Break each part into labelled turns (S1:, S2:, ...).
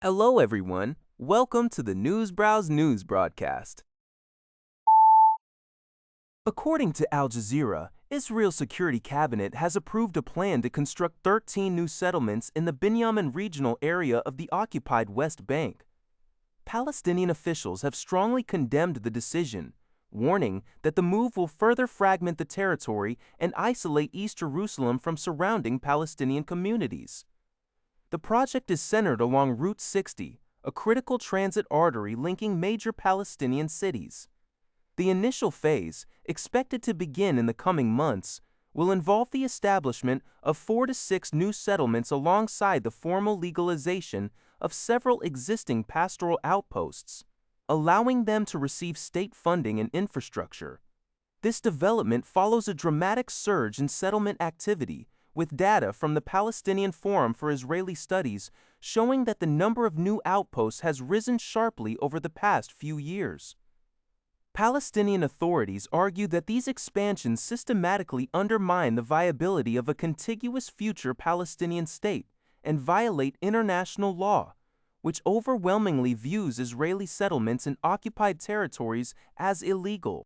S1: Hello, everyone. Welcome to the Newsbrowse News broadcast. According to Al Jazeera, Israel's security cabinet has approved a plan to construct 13 new settlements in the Binyamin regional area of the occupied West Bank. Palestinian officials have strongly condemned the decision, warning that the move will further fragment the territory and isolate East Jerusalem from surrounding Palestinian communities. The project is centered along Route 60, a critical transit artery linking major Palestinian cities. The initial phase, expected to begin in the coming months, will involve the establishment of 4 to 6 new settlements alongside the formal legalization of several existing pastoral outposts, allowing them to receive state funding and infrastructure. This development follows a dramatic surge in settlement activity, with data from the Palestinian Forum for Israeli Studies showing that the number of new outposts has risen sharply over the past few years. Palestinian authorities argue that these expansions systematically undermine the viability of a contiguous future Palestinian state and violate international law, which overwhelmingly views Israeli settlements in occupied territories as illegal.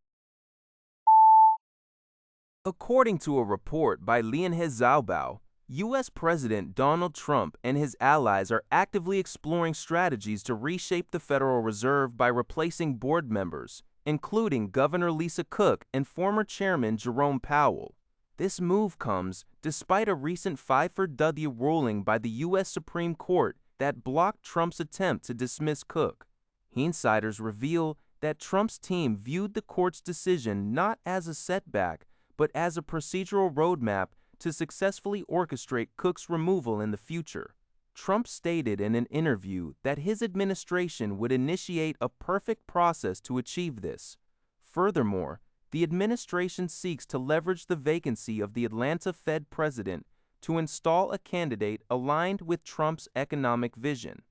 S1: According to a report by Leonid Zaubau, U.S. President Donald Trump and his allies are actively exploring strategies to reshape the Federal Reserve by replacing board members, including Governor Lisa Cook and former Chairman Jerome Powell. This move comes despite a recent 5-4 ruling by the U.S. Supreme Court that blocked Trump's attempt to dismiss Cook. Insiders reveal that Trump's team viewed the court's decision not as a setback, but as a procedural roadmap to successfully orchestrate Cook's removal in the future. Trump stated in an interview that his administration would initiate a perfect process to achieve this. Furthermore, the administration seeks to leverage the vacancy of the Atlanta Fed president to install a candidate aligned with Trump's economic vision.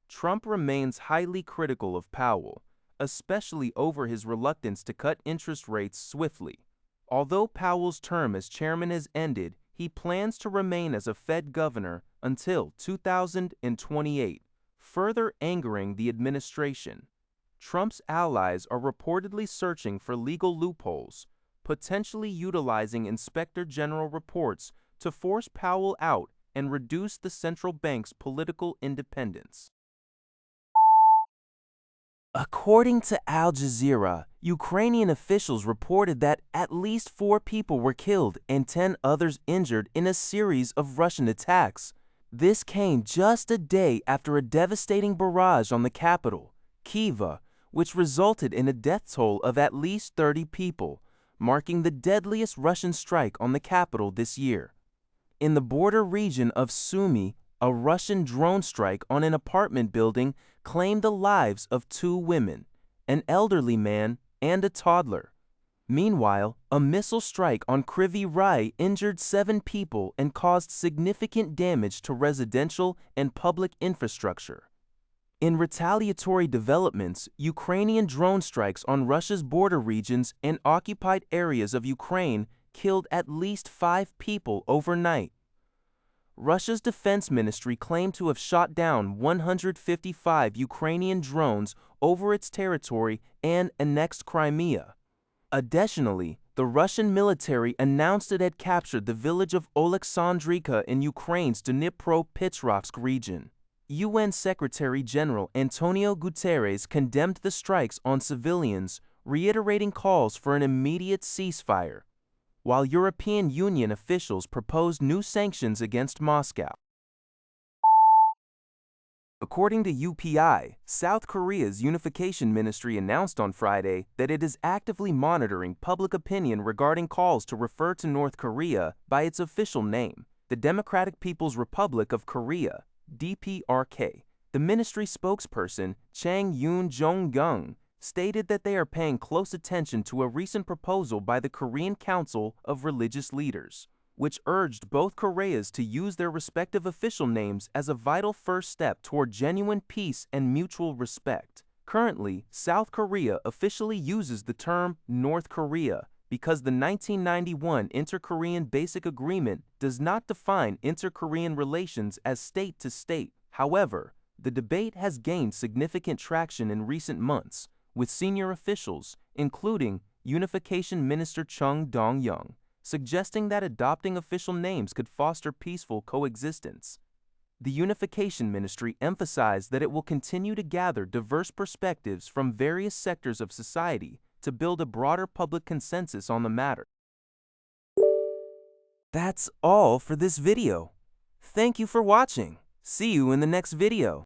S1: Trump remains highly critical of Powell, especially over his reluctance to cut interest rates swiftly. Although Powell's term as chairman has ended, he plans to remain as a Fed governor until 2028, further angering the administration. Trump's allies are reportedly searching for legal loopholes, potentially utilizing Inspector General reports to force Powell out and reduce the central bank's political independence. According to Al Jazeera, Ukrainian officials reported that at least 4 people were killed and 10 others injured in a series of Russian attacks. This came just a day after a devastating barrage on the capital, Kyiv, which resulted in a death toll of at least 30 people, marking the deadliest Russian strike on the capital this year. In the border region of Sumy, a Russian drone strike on an apartment building claimed the lives of 2 women, an elderly man and a toddler. Meanwhile, a missile strike on Kryvyi Rih injured 7 people and caused significant damage to residential and public infrastructure. In retaliatory developments, Ukrainian drone strikes on Russia's border regions and occupied areas of Ukraine killed at least 5 people overnight. Russia's defense ministry claimed to have shot down 155 Ukrainian drones over its territory and annexed Crimea. Additionally, the Russian military announced it had captured the village of Oleksandrivka in Ukraine's Dnipropetrovsk region. UN Secretary-General Antonio Guterres condemned the strikes on civilians, reiterating calls for an immediate ceasefire, while European Union officials proposed new sanctions against Moscow. According to UPI, South Korea's Unification Ministry announced on Friday that it is actively monitoring public opinion regarding calls to refer to North Korea by its official name, the Democratic People's Republic of Korea, DPRK. The ministry spokesperson, Chang Yoon-jong-gung, stated that they are paying close attention to a recent proposal by the Korean Council of Religious Leaders, which urged both Koreas to use their respective official names as a vital first step toward genuine peace and mutual respect. Currently, South Korea officially uses the term North Korea because the 1991 Inter-Korean Basic Agreement does not define inter-Korean relations as state-to-state. However, the debate has gained significant traction in recent months, with senior officials, including Unification Minister Chung Dong-young, suggesting that adopting official names could foster peaceful coexistence. The Unification Ministry emphasized that it will continue to gather diverse perspectives from various sectors of society to build a broader public consensus on the matter. That's all for this video. Thank you for watching. See you in the next video.